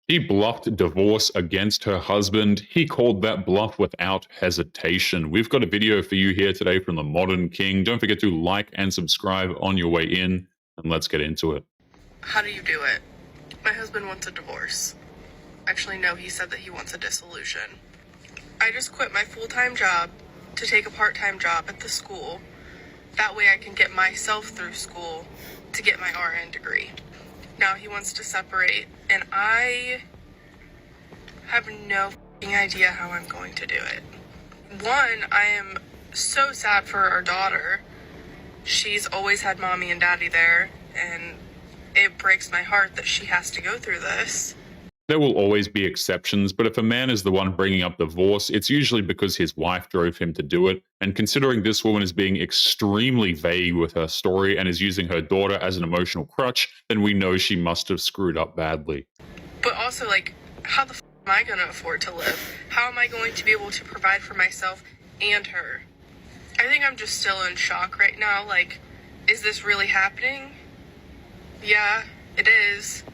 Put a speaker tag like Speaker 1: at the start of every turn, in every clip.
Speaker 1: He bluffed divorce against her husband. He called that bluff without hesitation. We've got a video for you here today from the Modern King. Don't forget to like and subscribe on your way in, and let's get into it.
Speaker 2: How do you do it? My husband wants a divorce. Actually, no, he said that he wants a dissolution. I just quit my full-time job to take a part-time job at the school. That way I can get myself through school to get my RN degree. Now he wants to separate, and I have no idea how I'm going to do it. One, I am so sad for our daughter. She's always had mommy and daddy there, and it breaks my heart that she has to go through this.
Speaker 1: There will always be exceptions, but if a man is the one bringing up divorce, it's usually because his wife drove him to do it. And considering this woman is being extremely vague with her story and is using her daughter as an emotional crutch, then we know she must have screwed up badly.
Speaker 2: But also, like, how the am I going to afford to live? How am I going to be able to provide for myself and her? I think I'm just still in shock right now. Like, is this really happening? Yeah, it is.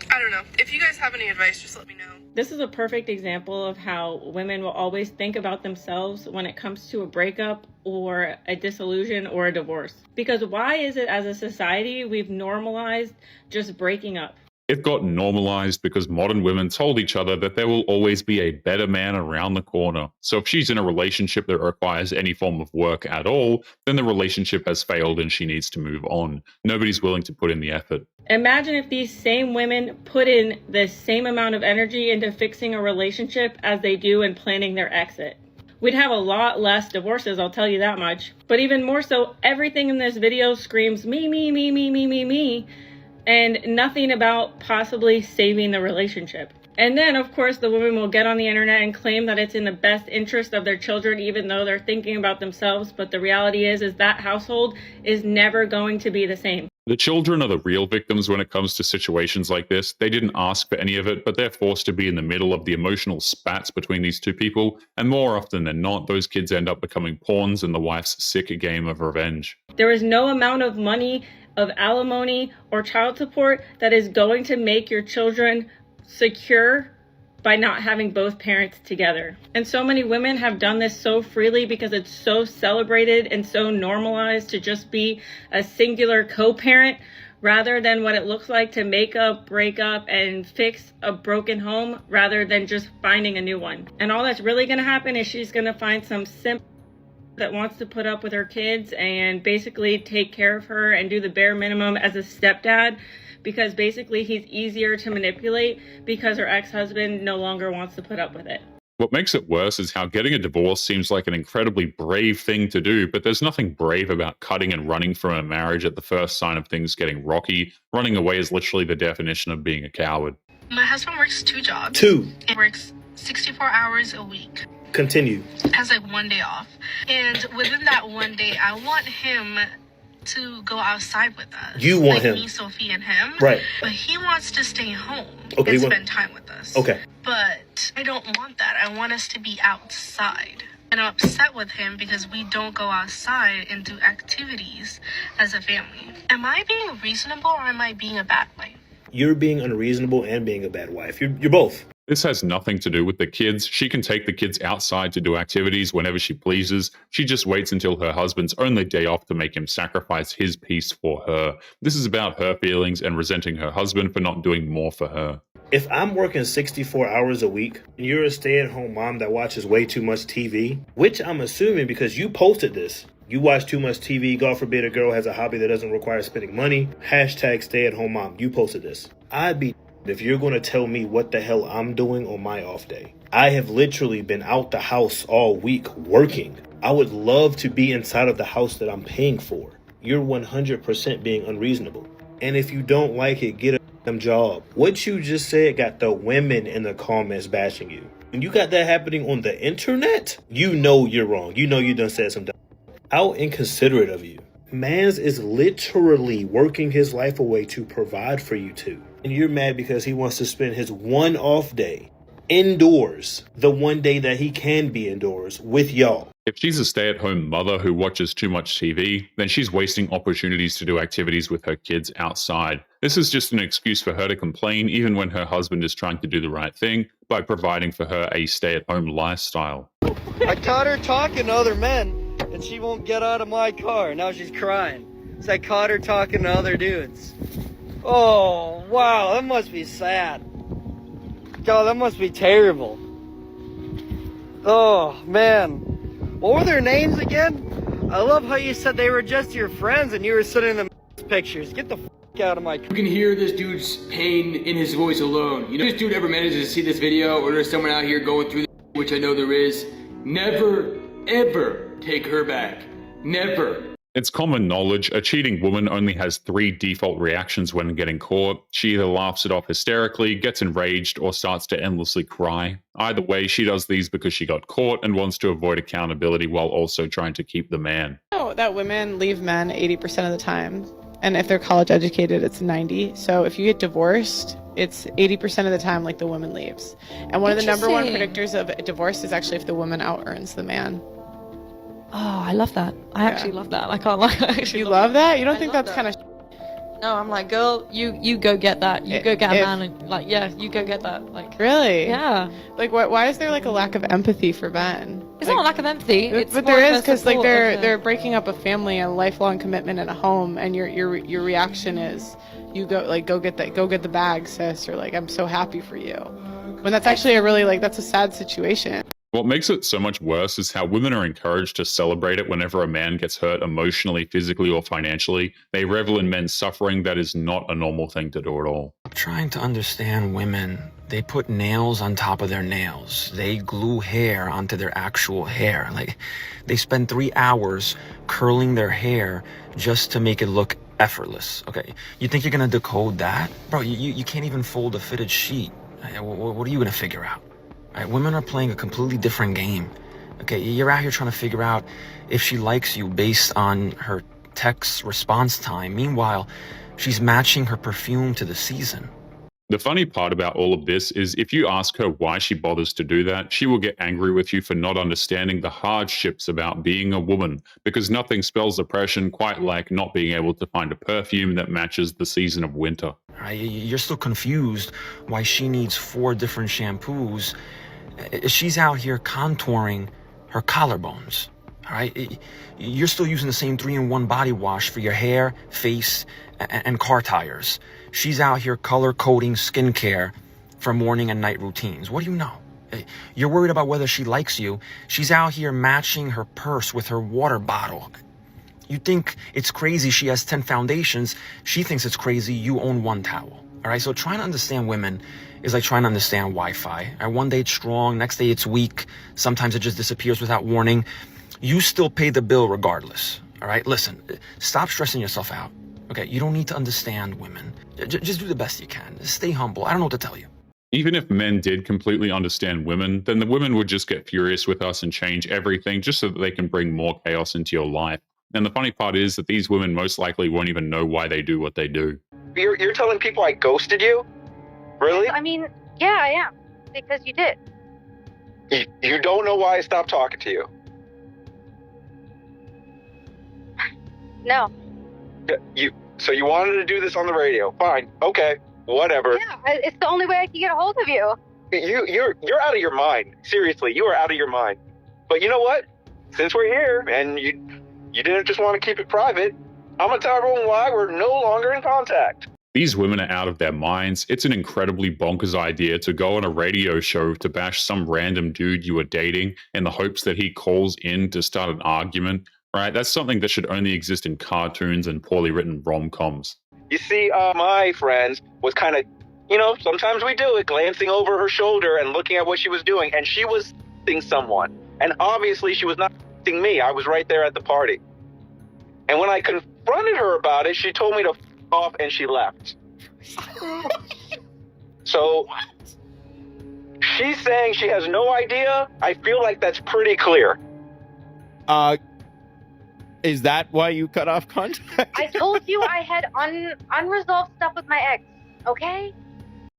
Speaker 2: I don't know. If you guys have any advice, just let me know.
Speaker 3: This is a perfect example of how women will always think about themselves when it comes to a breakup or a disillusion or a divorce. Because why is it as a society we've normalized just breaking up?
Speaker 1: It got normalized because modern women told each other that there will always be a better man around the corner. So if she's in a relationship that requires any form of work at all, then the relationship has failed and she needs to move on. Nobody's willing to put in the effort.
Speaker 3: Imagine if these same women put in the same amount of energy into fixing a relationship as they do in planning their exit. We'd have a lot less divorces, I'll tell you that much. But even more so, everything in this video screams me, me, me, me, me, me, me. And nothing about possibly saving the relationship. And then, of course, the women will get on the internet and claim that it's in the best interest of their children, even though they're thinking about themselves. But the reality is that household is never going to be the same.
Speaker 1: The children are the real victims when it comes to situations like this. They didn't ask for any of it, but they're forced to be in the middle of the emotional spats between these two people. And more often than not, those kids end up becoming pawns in the wife's sick game of revenge.
Speaker 3: There is no amount of money, of alimony, or child support that is going to make your children secure by not having both parents together. And so many women have done this so freely because it's so celebrated and so normalized to just be a singular co-parent rather than what it looks like to make up, break up, and fix a broken home rather than just finding a new one. And all that's really gonna happen is she's gonna find some simp that wants to put up with her kids and basically take care of her and do the bare minimum as a stepdad, because basically he's easier to manipulate because her ex-husband no longer wants to put up with it.
Speaker 1: What makes it worse is how getting a divorce seems like an incredibly brave thing to do, but there's nothing brave about cutting and running from a marriage at the first sign of things getting rocky. Running away is literally the definition of being a coward.
Speaker 2: My husband works 2 jobs. He works 64 hours a week.
Speaker 4: Continue.
Speaker 2: Has like 1 day off. And within that 1 day, I want him to go outside with us.
Speaker 4: You want
Speaker 2: like
Speaker 4: him.
Speaker 2: Me, Sophie, and him.
Speaker 4: Right.
Speaker 2: But he wants to stay home
Speaker 4: Okay,
Speaker 2: and spend time with us.
Speaker 4: Okay.
Speaker 2: But I don't want that. I want us to be outside. And I'm upset with him because we don't go outside and do activities as a family. Am I being reasonable or am I being a bad wife?
Speaker 4: You're being unreasonable and being a bad wife. You're both.
Speaker 1: This has nothing to do with the kids. She can take the kids outside to do activities whenever she pleases. She just waits until her husband's only day off to make him sacrifice his peace for her. This is about her feelings and resenting her husband for not doing more for her.
Speaker 4: If I'm working 64 hours a week and you're a stay-at-home mom that watches way too much TV, which I'm assuming because you posted this, you watch too much TV, God forbid a girl has a hobby that doesn't require spending money, hashtag stay-at-home mom, you posted this. I'd be if you're going to tell me what the hell I'm doing on my off day. I have literally been out the house all week working. I would love to be inside of the house that I'm paying for. You're 100% being unreasonable. And if you don't like it, get a damn job. What you just said got the women in the comments bashing you. When you got that happening on the internet, you know you're wrong. You know you done said some dumb. How inconsiderate of you. Mans is literally working his life away to provide for you two. And you're mad because he wants to spend his one off day indoors, the one day that he can be indoors with y'all.
Speaker 1: If she's a stay at home mother who watches too much TV, then she's wasting opportunities to do activities with her kids outside. This is just an excuse for her to complain, even when her husband is trying to do the right thing by providing for her a stay at home lifestyle.
Speaker 5: I caught her talking to other men, and she won't get out of my car. Now she's crying. So I caught her talking to other dudes. Oh, wow, that must be sad. God, that must be terrible. Oh, man. What were their names again? I love how you said they were just your friends and you were sending them pictures. Get the out of my car.
Speaker 6: You can hear this dude's pain in his voice alone. You know, if this dude ever manages to see this video, or there's someone out here going through this, which I know there is, never, ever take her back. Never.
Speaker 1: It's common knowledge a cheating woman only has 3 default reactions when getting caught. She either laughs it off hysterically, gets enraged, or starts to endlessly cry. Either way, she does these because she got caught and wants to avoid accountability while also trying to keep the man.
Speaker 7: Oh, that women leave men 80% of the time. And if they're college educated, it's 90. So if you get divorced, it's 80% of the time like the woman leaves. And one of the number one predictors of divorce is actually if the woman out earns the man.
Speaker 8: Oh, I love that. I actually love that. I can't lie. I actually
Speaker 7: You love that? You don't think that's kind of...
Speaker 8: No, I'm like, girl, you go get that. You go get a man. And, like, yeah, you go get that. Like,
Speaker 7: really?
Speaker 8: yeah.
Speaker 7: Like, why is there like a lack of empathy for men?
Speaker 8: It's
Speaker 7: like,
Speaker 8: not a lack of empathy. It's
Speaker 7: but
Speaker 8: more
Speaker 7: there
Speaker 8: of
Speaker 7: is,
Speaker 8: a
Speaker 7: because like
Speaker 8: support
Speaker 7: they're breaking up a family, a lifelong commitment in a home, and your reaction is you go get the bag, sis, or like I'm so happy for you. When that's actually that's a sad situation.
Speaker 1: What makes it so much worse is how women are encouraged to celebrate it whenever a man gets hurt emotionally, physically, or financially. They revel in men's suffering. That is not a normal thing to do at all.
Speaker 9: I'm trying to understand women. They put nails on top of their nails. They glue hair onto their actual hair. Like, they spend 3 hours curling their hair just to make it look effortless. Okay, you think you're gonna decode that? Bro, you can't even fold a fitted sheet. What are you gonna figure out? Right, women are playing a completely different game. Okay, you're out here trying to figure out if she likes you based on her text response time. Meanwhile, she's matching her perfume to the season.
Speaker 1: The funny part about all of this is if you ask her why she bothers to do that, she will get angry with you for not understanding the hardships about being a woman, because nothing spells depression quite like not being able to find a perfume that matches the season of winter.
Speaker 9: Right, you're still confused why she needs 4 different shampoos. She's out here contouring her collarbones. All right, you're still using the same 3-in-1 body wash for your hair, face, and car tires. She's out here color coding skincare for morning and night routines. What do you know? You're worried about whether she likes you. She's out here matching her purse with her water bottle. You think it's crazy she has 10 foundations. She thinks it's crazy you own 1 towel. All right, so trying to understand women is like trying to understand Wi-Fi. All right, one day it's strong, next day it's weak. Sometimes it just disappears without warning. You still pay the bill regardless. All right, listen, stop stressing yourself out. Okay, you don't need to understand women. Just do the best you can. Stay humble. I don't know what to tell you.
Speaker 1: Even if men did completely understand women, then the women would just get furious with us and change everything just so that they can bring more chaos into your life. And the funny part is that these women most likely won't even know why they do what they do.
Speaker 10: You're telling people I ghosted you? Really?
Speaker 11: I mean, yeah, I am. Because you did.
Speaker 10: You don't know why I stopped talking to you?
Speaker 11: No.
Speaker 10: So you wanted to do this on the radio? Fine. Okay. Whatever.
Speaker 11: Yeah, it's the only way I can get a hold of you.
Speaker 10: You're out of your mind. Seriously, you are out of your mind. But you know what? Since we're here and you didn't just want to keep it private, I'm gonna tell everyone why we're no longer in contact.
Speaker 1: These women are out of their minds. It's an incredibly bonkers idea to go on a radio show to bash some random dude you were dating in the hopes that he calls in to start an argument, right? That's something that should only exist in cartoons and poorly written rom-coms.
Speaker 10: You see, my friend was kind of, sometimes we do it, glancing over her shoulder and looking at what she was doing, and she was seeing someone. And obviously she was not seeing me. I was right there at the party. And when I confronted her about it, she told me to off and she left. So she's saying she has no idea. I feel like that's pretty clear.
Speaker 12: Is that why you cut off contact?
Speaker 11: I told you I had unresolved stuff with my ex, okay?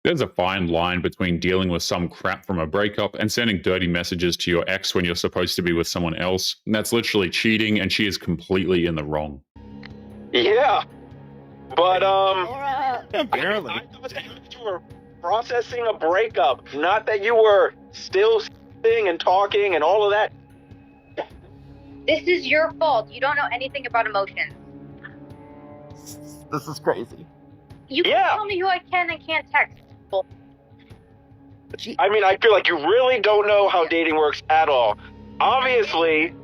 Speaker 1: There's a fine line between dealing with some crap from a breakup and sending dirty messages to your ex when you're supposed to be with someone else. And that's literally cheating, and she is completely in the wrong.
Speaker 10: Yeah, but
Speaker 12: Apparently.
Speaker 10: I thought that you were processing a breakup, not that you were still sitting and talking and all of that.
Speaker 11: This is your fault. You don't know anything about emotions.
Speaker 12: This is crazy.
Speaker 11: You can tell me who I can and can't text.
Speaker 10: I mean, I feel like you really don't know how dating works at all. Obviously,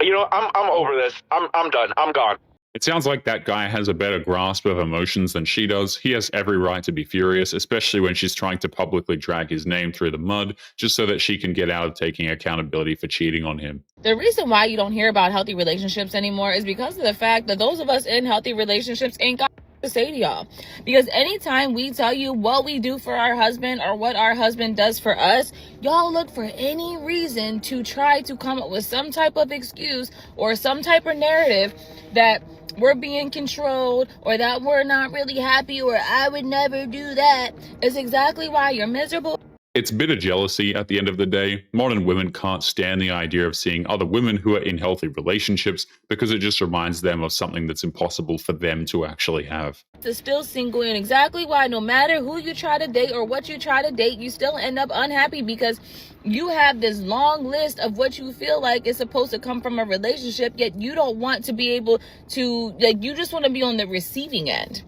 Speaker 10: you know, I'm over this. I'm done. I'm gone.
Speaker 1: It sounds like that guy has a better grasp of emotions than she does. He has every right to be furious, especially when she's trying to publicly drag his name through the mud just so that she can get out of taking accountability for cheating on him.
Speaker 13: The reason why you don't hear about healthy relationships anymore is because of the fact that those of us in healthy relationships ain't got to say to y'all. Because anytime we tell you what we do for our husband or what our husband does for us, y'all look for any reason to try to come up with some type of excuse or some type of narrative that we're being controlled or that we're not really happy or I would never do that. Is exactly why you're miserable.
Speaker 1: It's bitter jealousy at the end of the day. Modern women can't stand the idea of seeing other women who are in healthy relationships because it just reminds them of something that's impossible for them to actually have.
Speaker 13: Is still single, and exactly why no matter who you try to date or what you try to date, you still end up unhappy because you have this long list of what you feel like is supposed to come from a relationship, yet you don't want to be able to, like, you just want to be on the receiving end.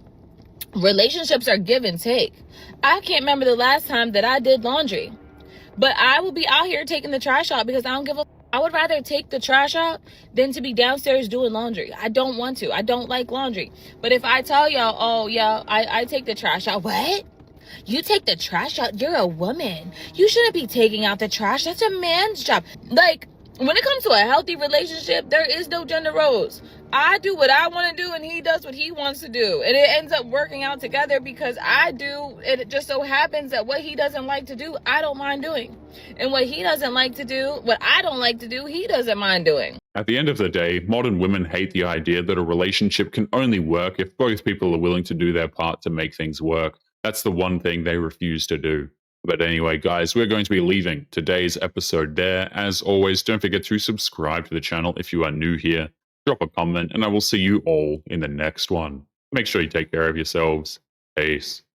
Speaker 13: Relationships are give and take. I can't remember the last time that I did laundry, but I will be out here taking the trash out because I don't give a. I would rather take the trash out than to be downstairs doing laundry. I don't want to. I don't like laundry. But if I tell y'all, oh yeah, I take the trash out. What? You take the trash out? You're a woman. You shouldn't be taking out the trash. That's a man's job. Like, when it comes to a healthy relationship, there is no gender roles. I do what I want to do and he does what he wants to do. And it ends up working out together because I do. It just so happens that what he doesn't like to do, I don't mind doing. And what he doesn't like to do, what I don't like to do, he doesn't mind doing.
Speaker 1: At the end of the day, modern women hate the idea that a relationship can only work if both people are willing to do their part to make things work. That's the one thing they refuse to do. But anyway, guys, we're going to be leaving today's episode there. As always, don't forget to subscribe to the channel if you are new here. Drop a comment, and I will see you all in the next one. Make sure you take care of yourselves. Peace.